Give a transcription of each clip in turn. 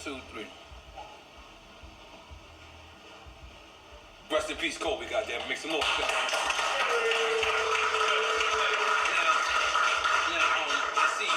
2, 3. Rest in peace, Kobe. Goddamn, make some noise. Now, I see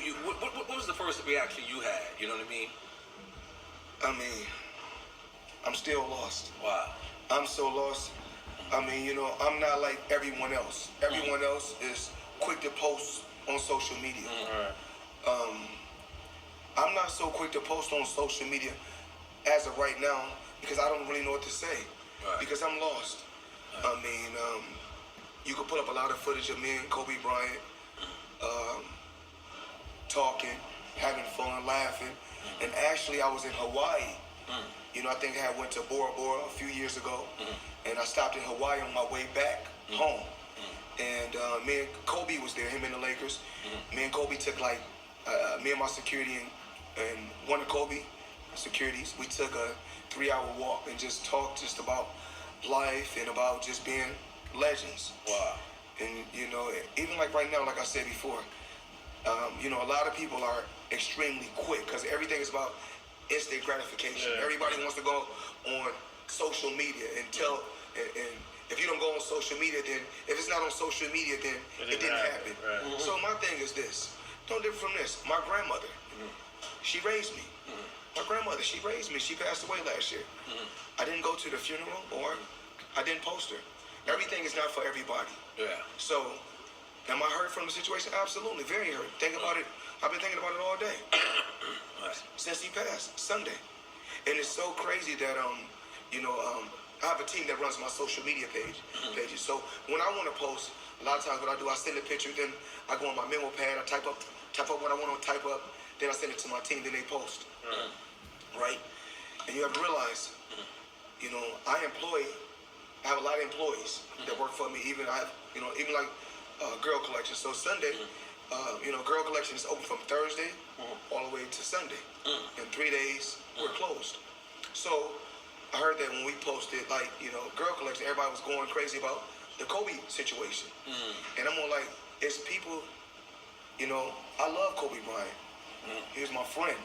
you. What was the first reaction you had? You know what I mean? I mean, I'm still lost. Wow. I'm so lost. I mean, you know, I'm not like everyone else. Everyone else is quick to post on social media. I'm not so quick to post on social media as of right now because I don't really know what to say. Because I'm lost. I mean, you could pull up a lot of footage of me and Kobe Bryant talking, having fun, laughing. And actually, I was in Hawaii. You know, I think I went to Bora Bora a few years ago. And I stopped in Hawaii on my way back home. And me and Kobe was there, him and the Lakers. Me and Kobe took like, me and my security and one of Kobe securities, we took a 3-hour walk and just talked just about life and about just being legends. Wow. And, you know, even like right now, like I said before, you know, a lot of people are extremely quick because everything is about instant gratification. Everybody wants to go on social media and tell, and if you don't go on social media, then if it's not on social media, then it didn't happen. So my thing is this, don't differ from this. My grandmother, she raised me. My grandmother, she raised me. She passed away last year. I didn't go to the funeral or I didn't post her. Everything is not for everybody. So, am I hurt from the situation? Absolutely, very hurt. Think about it. I've been thinking about it all day. Since he passed, Sunday. And it's so crazy that, you know, I have a team that runs my social media pages. So when I want to post, a lot of times what I do, I send a picture, then I go on my memo pad, I type up what I want to type up, then I send it to my team, then they post. Right? And you have to realize, you know, I have a lot of employees that work for me. Even I have, you know, even like Girl Collection. So Sunday, you know, Girl Collection is open from Thursday all the way to Sunday. In 3 days, we're closed. So I heard that when we posted, like, you know, Girl Collection, everybody was going crazy about the Kobe situation. And I'm more like, it's people, you know, I love Kobe Bryant. He was my friend.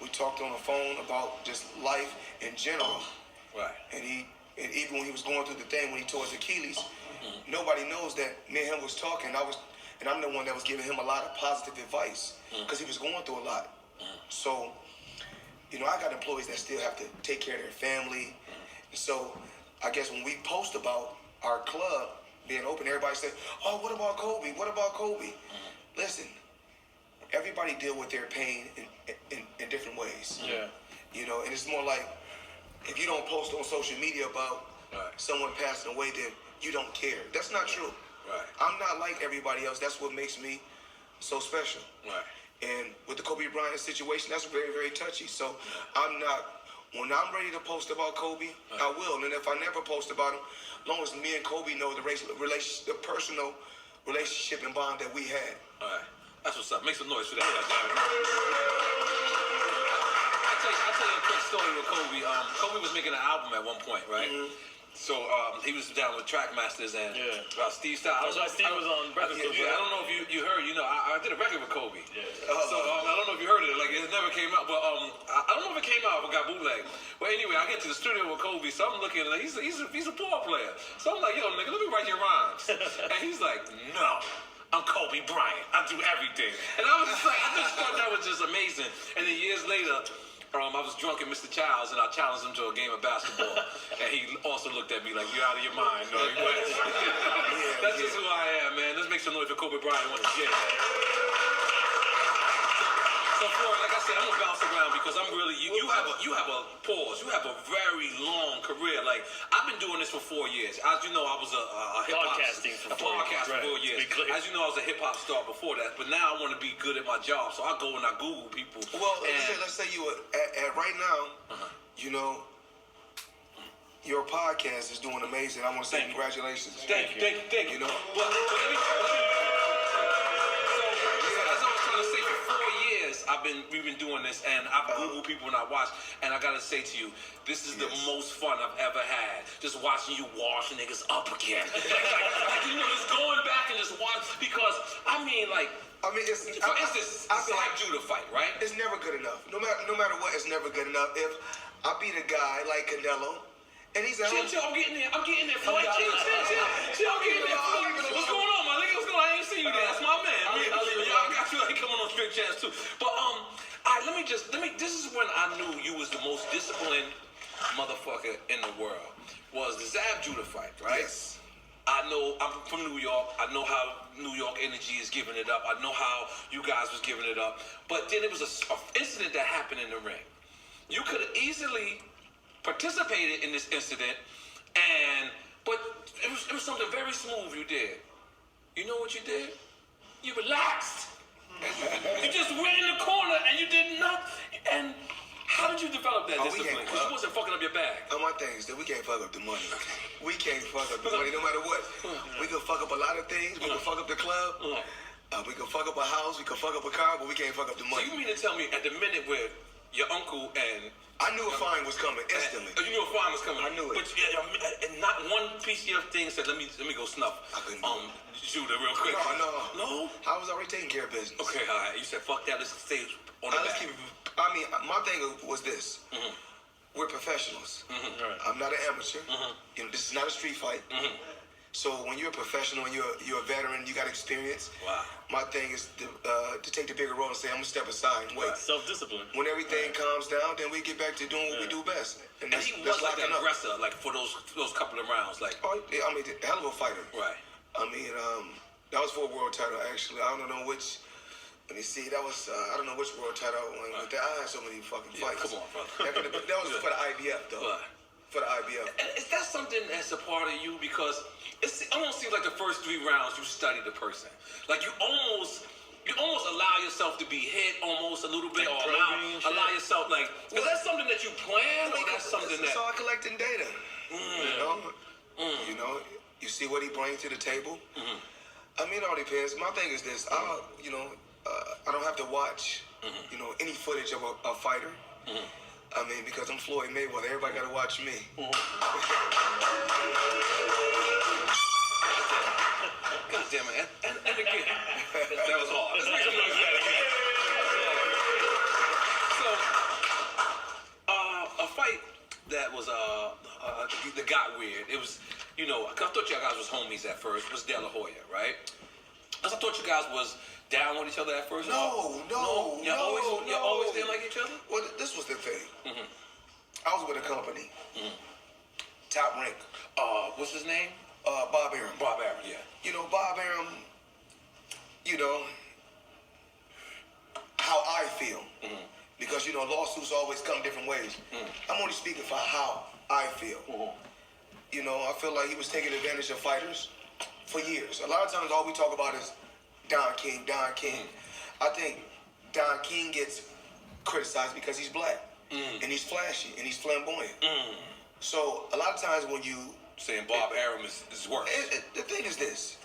We talked on the phone about just life in general. And even when he was going through the thing when he tore his Achilles, nobody knows that me and him was talking. And I'm the one that was giving him a lot of positive advice because he was going through a lot. So, you know, I got employees that still have to take care of their family. So I guess when we post about our club being open, everybody said, oh, what about Kobe? What about Kobe? Listen, everybody deal with their pain in different ways. You know, and it's more like, if you don't post on social media about someone passing away, then you don't care. That's not true. I'm not like everybody else. That's what makes me so special. And with the Kobe Bryant situation, that's very, very touchy. So I'm not, when I'm ready to post about Kobe, I will. And if I never post about him, as long as me and Kobe know the personal relationship and bond that we had. That's what's up. Make some noise for that. I'll tell you a quick story with Kobe. Kobe was making an album at one point, right? So he was down with Trackmasters and Steve Style. Steve was on Breakfast Club. I don't know if you heard. You know, I did a record with Kobe. So I don't know if you heard it. Like, it never came out. But I don't know if it came out or got bootleg. But anyway, I get to the studio with Kobe. So I'm looking, like, he's a poor player. So I'm like, yo, nigga, let me write your rhymes. And he's like, no. I'm Kobe Bryant. I do everything. And I was just like, I just thought that was just amazing. And then years later, I was drunk at Mr. Child's and I challenged him to a game of basketball. And he also looked at me like, you're out of your mind. No, he wasn't. That's just who I am, man. Let's make some noise for Kobe Bryant once again. So, Floyd, like I said, I'm gonna bounce around because I'm really you have a pause. You have a very long career. Like, I've been doing this for 4 years. As you know, I was a hip hop for 4 years. As you know, I was a hip hop star before that. But now I want to be good at my job, so I go and I Google people. Well, let's say you at right now, you know, your podcast is doing amazing. I want to say congratulations. Thank you. You know, but we've been doing this, and I've Googled people and I watched, and I gotta say to you, this is the most fun I've ever had. Just watching you wash niggas up again. like, you know, just going back and just watch, because I mean, like, I mean, it's for instance, Zab Judah fight, right? It's never good enough. No matter what, it's never good enough. If I beat a guy like Canelo, and he's at home. Chill, I'm getting there. Floyd. Chill, I'm getting there. Floyd. What's going on, my nigga? What's going on? I ain't seen you there. That's my man. I got you like coming on Straight Chats too. But all right, let me. This is when I knew you was the most disciplined motherfucker in the world. Was the Zab Judah fight, right? Yes. I know I'm from New York. I know how New York energy is giving it up. I know how you guys was giving it up. But then it was a incident that happened in the ring. You could have easily participated in this incident, but it was something very smooth you did. You know what you did? You relaxed. You just went in the corner and you did nothing. And how did you develop that discipline? Because you wasn't fucking up your bag. My thing is that we can't fuck up the money. We can't fuck up the money no matter what. We can fuck up a lot of things. We can fuck up the club. We can fuck up a house. We can fuck up a car, but we can't fuck up the money. So you mean to tell me at the minute where your uncle and... I knew a fine was coming instantly. You knew a fine was coming? I knew it. But not one piece of your thing said, let me go snuff Judah real quick. No? I was already taking care of business. Okay, all right. You said, fuck that, let's stay on the back. I mean, my thing was this. We're professionals. Right. I'm not an amateur. You know, this is not a street fight. So when you're a professional and you're a veteran, you got experience. Wow. My thing is to take the bigger role and say, I'm going to step aside and wait. Right. Self-discipline. When everything calms down, then we get back to doing what we do best. And he was like an aggressor, like for those couple of rounds. Like, I mean, a hell of a fighter. Right. I mean, that was for a world title, actually. I don't know which... Let me see. That was I don't know which world title I won. But I had so many fucking fights. Come on, brother. That was for the IBF though. For the IBF. And is that something that's a part of you? Because it almost seems like the first 3 rounds you study the person. Like you almost allow yourself to be hit almost a little bit, or allow yourself like. Is that something that you plan, or that's something that? It's all collecting data. You know, you see what he brings to the table. I mean, it all depends. My thing is this. I don't have to watch, any footage of a fighter. I mean, because I'm Floyd Mayweather, everybody got to watch me. God damn it! And again, that was hard. Let's make some noise for that again. So, a fight that was that got weird. It was, I thought y'all guys was homies at first. Was De La Hoya, right? I thought you guys was down with each other at first? No. Y'all always didn't like each other? Well, this was the thing. I was with a company, Top Rank. What's his name? Bob Arum. Bob Arum, yeah. Bob Arum, how I feel. Because, lawsuits always come different ways. I'm only speaking for how I feel. I feel like he was taking advantage of fighters for years. A lot of times all we talk about is Don King. I think Don King gets criticized because he's black and he's flashy and he's flamboyant. So a lot of times when you saying Bob Arum is worse. The thing is this,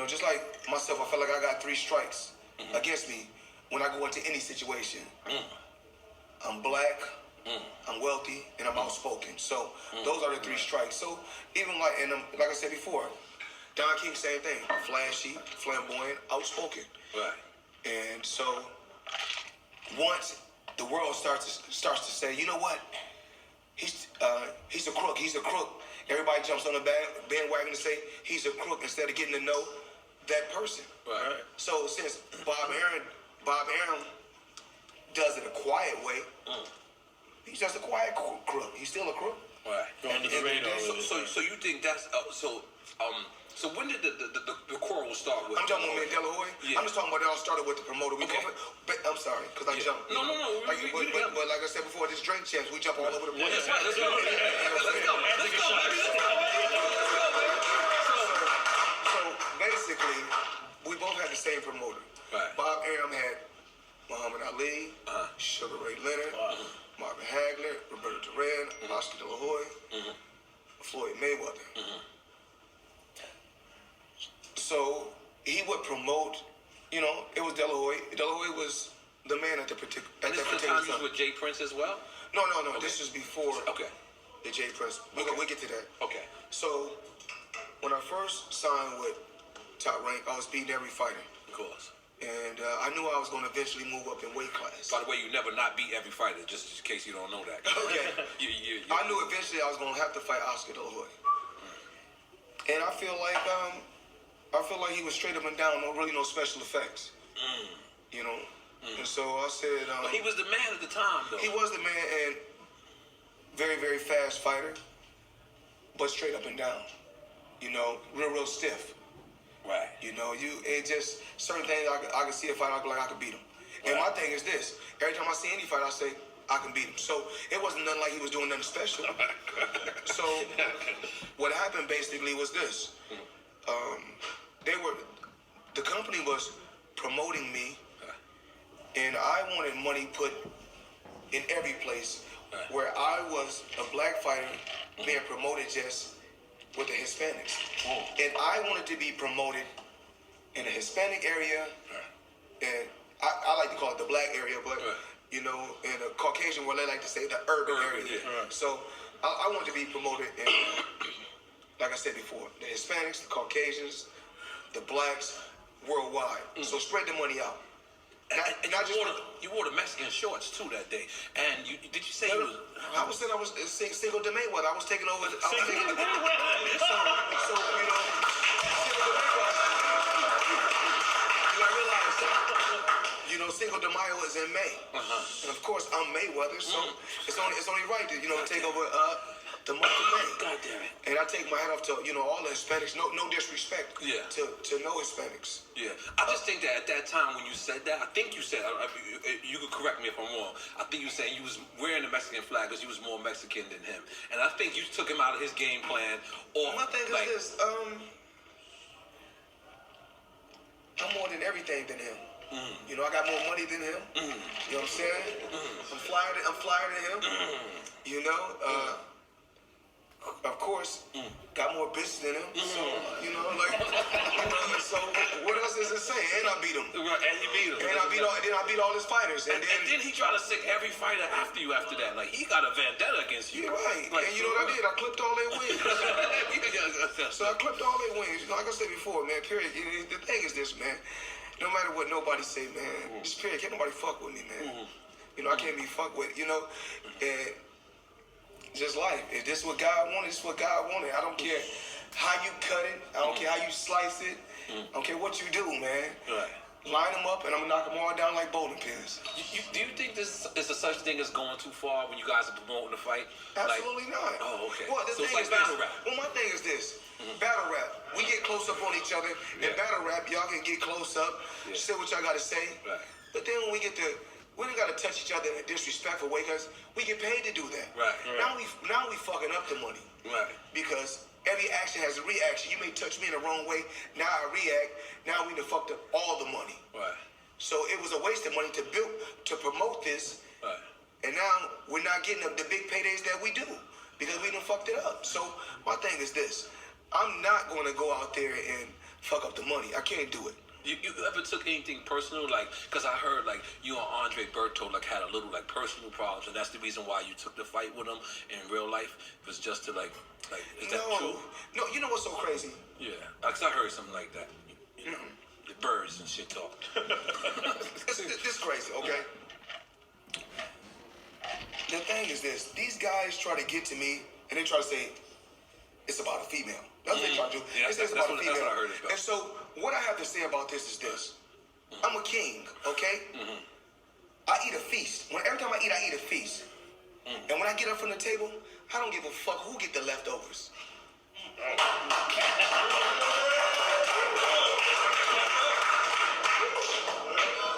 just like myself, I feel like I got 3 strikes against me when I go into any situation. I'm black, I'm wealthy, and I'm outspoken. So those are the 3 strikes. So even like I said before, Don King, same thing. Flashy, flamboyant, outspoken. Right. And so once the world starts to say, you know what? He's a crook. He's a crook. Everybody jumps on the bandwagon to say he's a crook instead of getting to know that person. Right. So since Bob Arum does it a quiet way, he's just a quiet crook. He's still a crook. Right. Going to the radar. So you think that's So when did the quarrel start with? I'm talking about De La Hoya. Yeah. I'm just talking about it all started with the promoter. I'm sorry, because I jumped. No. But like I said before, this drink champs, we jump all over the place. That's right. Let's go. So basically, we both had the same promoter. Right. Bob Arum had Muhammad Ali, Sugar Ray Leonard, Marvin Hagler, Roberto Duran, Oscar De La Hoya, Floyd Mayweather. So he would promote, it was De La Hoya. De La Hoya was the man at that particular time. You was with Jay Prince as well? No. Okay. This is before the Jay Prince. We'll get to that. Okay. So when I first signed with Top Rank, I was beating every fighter. Of course. And I knew I was going to eventually move up in weight class. By the way, you never not beat every fighter, just in case you don't know that. Okay. I knew eventually I was going to have to fight Oscar De La Hoya. And I feel like he was straight up and down, no special effects. You know? And so I said... but he was the man at the time, though. He was the man, and very, very fast fighter, but straight up and down. You know, real stiff. Right. You know, it just certain things I can see a fight, I can beat him. And my thing is this: every time I see any fight, I say I can beat him. So it wasn't nothing like he was doing nothing special. So what happened basically was this: the company was promoting me, and I wanted money put in every place where I was a black fighter being promoted just with the Hispanics. And I wanted to be promoted in the Hispanic area, and I like to call it the black area, but you know, in the Caucasian, where they like to say the urban area. So I wanted to be promoted in, like I said before, the Hispanics, the Caucasians, the blacks, worldwide. So spread the money out. And you wore the Mexican shorts too that day. And did you say I was single to Mayweather. I was taking over. So you know, single to Mayweather. You know, Cinco de Mayo is in May, and of course I'm Mayweather, so it's only right to take over the month of May. God damn it! And I take my hat off to all the Hispanics. No disrespect. To no Hispanics. Yeah, I just think that at that time when you said that, I think you said, you could correct me if I'm wrong. I think you said you was wearing the Mexican flag because you was more Mexican than him, and I think you took him out of his game plan. Or my thing is this: I'm more than everything than him. You know, I got more money than him. You know what I'm saying? I'm flyer than him. You know, of course, got more bitches than him. So, you know, so what else is it say? And I beat him. Right, and you beat him. And I beat all his fighters. And then he tried to sick every fighter after you after that. Like, he got a vendetta against you. You're right. Like, and you know what I did? I clipped all their wings. So I clipped all their wings. You know, like I said before, man, period. The thing is this, man. No matter what nobody say, man, just period, can't nobody fuck with me, man. You know, I can't be fucked with, you know. And just life. If this is what God wanted, this is what God wanted. I don't care how you cut it. I don't care how you slice it. I don't care what you do, man. Right. Line them up, and I'm going to knock them all down like bowling pins. Do you think this is a such thing as going too far when you guys are promoting the fight? Absolutely not. Oh, okay. Well, the thing is battle this. rap. Well, my thing is this. Battle rap. We get close up on each other. In battle rap, y'all can get close up, say what y'all got to say. Right. But then when we get to... We don't gotta touch each other in a disrespectful way because we get paid to do that. Right. Now we fucking up the money. Right. Because every action has a reaction. You may touch me in the wrong way. Now I react. Now we done fucked up all the money. Right. So it was a waste of money to promote this. Right. And now we're not getting the big paydays that we do because we done fucked it up. So my thing is this: I'm not gonna go out there and fuck up the money. I can't do it. You ever took anything personal, like, because I heard, like, you and Andre Berto, like, had a little, like, personal problems, and that's the reason why you took the fight with him in real life, was just to, like, is that true? No, you know what's so crazy? Yeah, because I heard something like that, you know, the birds and shit talk. This is crazy, okay? The thing is this, these guys try to get to me, and they try to say, it's about a female. That's what they try to do. Yeah, it's about a female. That's what I heard about. And so, what I have to say about this is this. I'm a king, okay? I eat a feast. Every time I eat a feast. And when I get up from the table, I don't give a fuck who get the leftovers.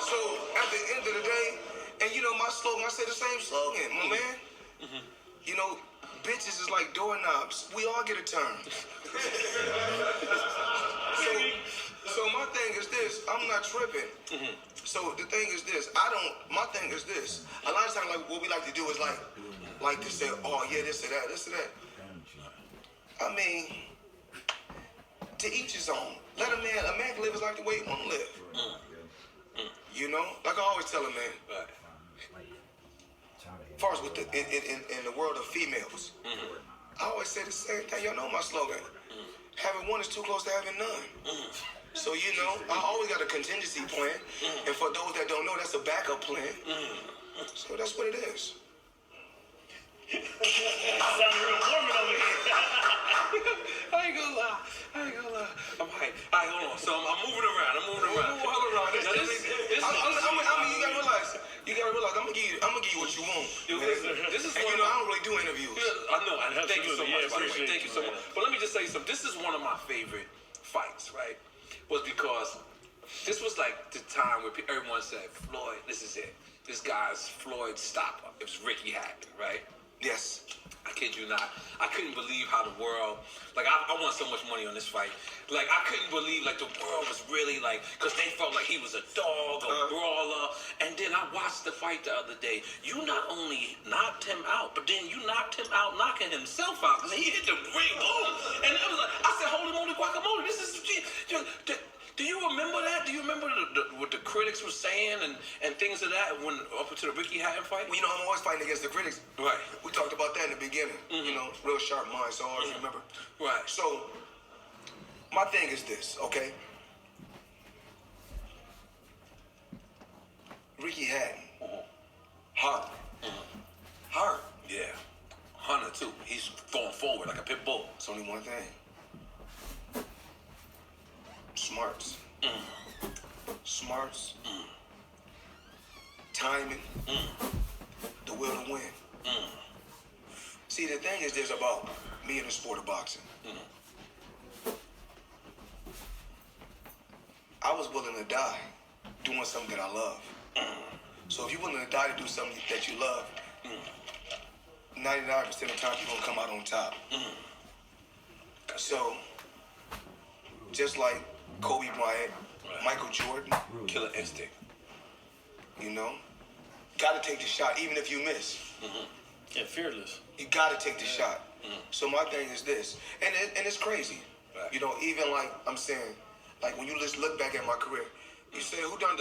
So, at the end of the day, and you know my slogan, I say the same slogan, my man. You know, bitches is like doorknobs. We all get a turn. So my thing is this. I'm not tripping. So the thing is this. My thing is this. A lot of times, like, what we like to do is like to say, oh yeah, this or that. I mean, to each his own. Let a man can live his life the way he want to live. You know, like I always tell a man. As far as with in the world of females, I always say the same thing. Y'all know my slogan. Having one is too close to having none. So, you know, I always got a contingency plan. And for those that don't know, that's a backup plan. So that's what it is. Sounding real Mormon over here. I ain't gonna lie. I'm hyped. All right, hold on. So I'm moving around. Hold around. Now, this you gotta realize, I'm gonna give you what you want. This is and one you know, of I don't really do interviews. I know. Thank you so Absolutely. much, Yeah, by the way. appreciate Thank you so much. But let me just say something. This is one of my favorite fights, right? Was because this was like the time where everyone said, Floyd, this is it. This guy's Floyd's stopper. It was Ricky Hatton, right? Yes. I kid you not. I couldn't believe how the world, like, I won so much money on this fight. Like, I couldn't believe, like, the world was really, like, because they felt like he was a dog, a brawler. And then I watched the fight the other day. You not only knocked him out, but then you knocked him out knocking himself out. Because he hit the ring, boom. And I was like, I said, holy moly guacamole, this is, do you remember that? Do you remember what the critics were saying and things of that when up to the Ricky Hatton fight? Well, you know, I'm always fighting against the critics. Right. We talked about that in the beginning. You know, real sharp mind, so I always remember. Right. So, my thing is this, okay? Ricky Hatton. Hard. Hard. Yeah. Hunter, too. He's going forward like a pit bull. It's only one thing. Smarts. Smarts. Timing. The will to win. See, the thing is this about me in the sport of boxing. I was willing to die doing something that I love. So if you're willing to die to do something that you love, 99% of the time you're going to come out on top. So, just like Kobe Bryant, Michael Jordan, Killer instinct. you know, got to take the shot even if you miss. Yeah, fearless. You got to take the shot. So my thing is this, and it's crazy. Right. You know, even like I'm saying, like when you just look back at my career, you say who done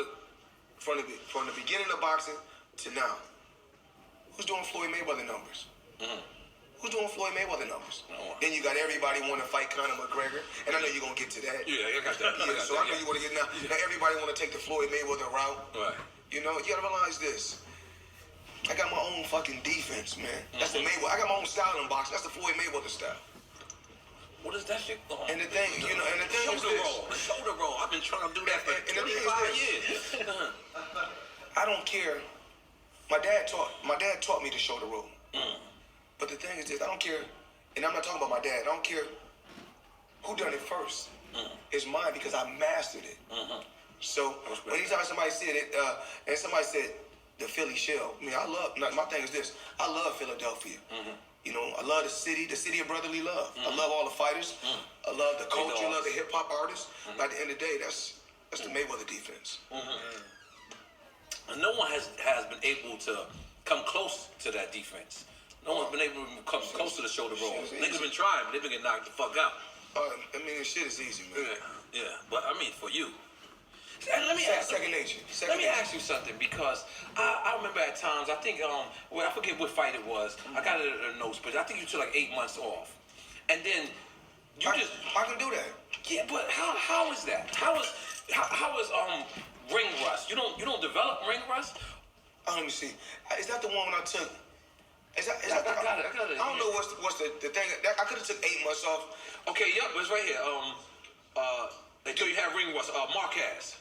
from the beginning of boxing to now, who's doing Floyd Mayweather numbers? Who's doing Floyd Mayweather numbers? No one. Then you got everybody want to fight Conor McGregor, and I know you're gonna get to that. Yeah, I got that. Yeah, so I know you want to get now. Now everybody want to take the Floyd Mayweather route. Right. You know, you gotta realize this. I got my own fucking defense, man. That's the Mayweather. I got my own style in boxing. That's the Floyd Mayweather style. What is that shit? And the thing, you know, and the thing is Shoulder this. roll. The shoulder roll. I've been trying to do that for And the thing is 25 this. years. I don't care. My dad taught me the shoulder roll. But the thing is this, I don't care, and I'm not talking about my dad. I don't care who done it first. It's mine because I mastered it. So anytime somebody said it, and somebody said the Philly shell, I mean, my thing is this, I love Philadelphia. You know, I love the city of brotherly love. I love all the fighters. I love the culture, I love the hip hop artists. But at the end of the day, that's the Mayweather defense. And no one has been able to come close to that defense. No one's been able to come close to the shoulder roll. Niggas been trying, but they've been getting knocked the fuck out. I mean, shit is easy, man. Yeah. But I mean, for you. And let me ask Second nature. Let me ask you something, because I remember at times, I think, well, I forget what fight it was. I got it in the notes, but I think you took like 8 months off. And then you I can do that. Yeah, but how is that? How is ring rust? You don't develop ring rust? Let me see. Is that the one when I took? Is that I got it. I don't know what's the thing. I could have took 8 months off. Okay, yep, it's right here. Until you have ring rust, Marquez.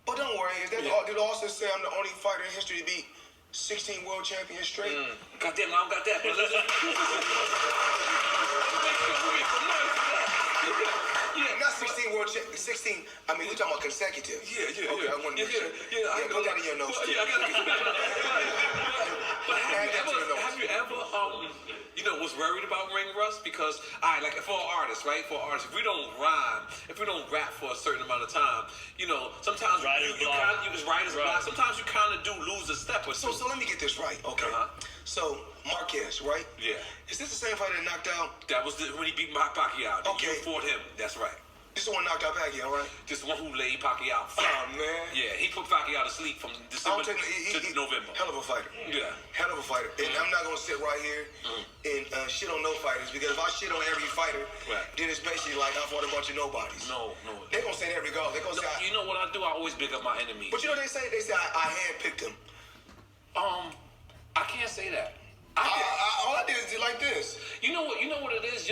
But don't worry. Did Austin say I'm the only fighter in history to beat 16 world champions straight? Goddamn, I don't got that. But listen. Yeah, not 16 world champions. 16. I mean, we're talking about consecutive. Yeah. Okay, I want to make sure. I put that in your notes too. Yeah, I got it. But have you ever, was worried about ring rust? Because, like for artists, right? For artists, if we don't rhyme, if we don't rap for a certain amount of time, sometimes Writer's block. Writer's block. Sometimes you kind of do lose a step or two. So let me get this right, okay? So Marquez, right? Yeah. Is this the same fighter that knocked out? That was when he beat Pacquiao. Okay. You fought him. That's right. This the one knocked out Pacquiao, right? Just the one who laid Pacquiao flat. Oh, man. Yeah, he put Pacquiao to sleep from December to November. Hell of a fighter. Yeah. Hell of a fighter. And I'm not going to sit right here and shit on no fighters, because if I shit on every fighter, then it's basically like I fought a bunch of nobodies. No. They're going to say that regardless. They're going to say, you know what I do? I always big up my enemies. but you know what they say? They say I handpicked them. I can't say that. All I did is like this. You know what it is?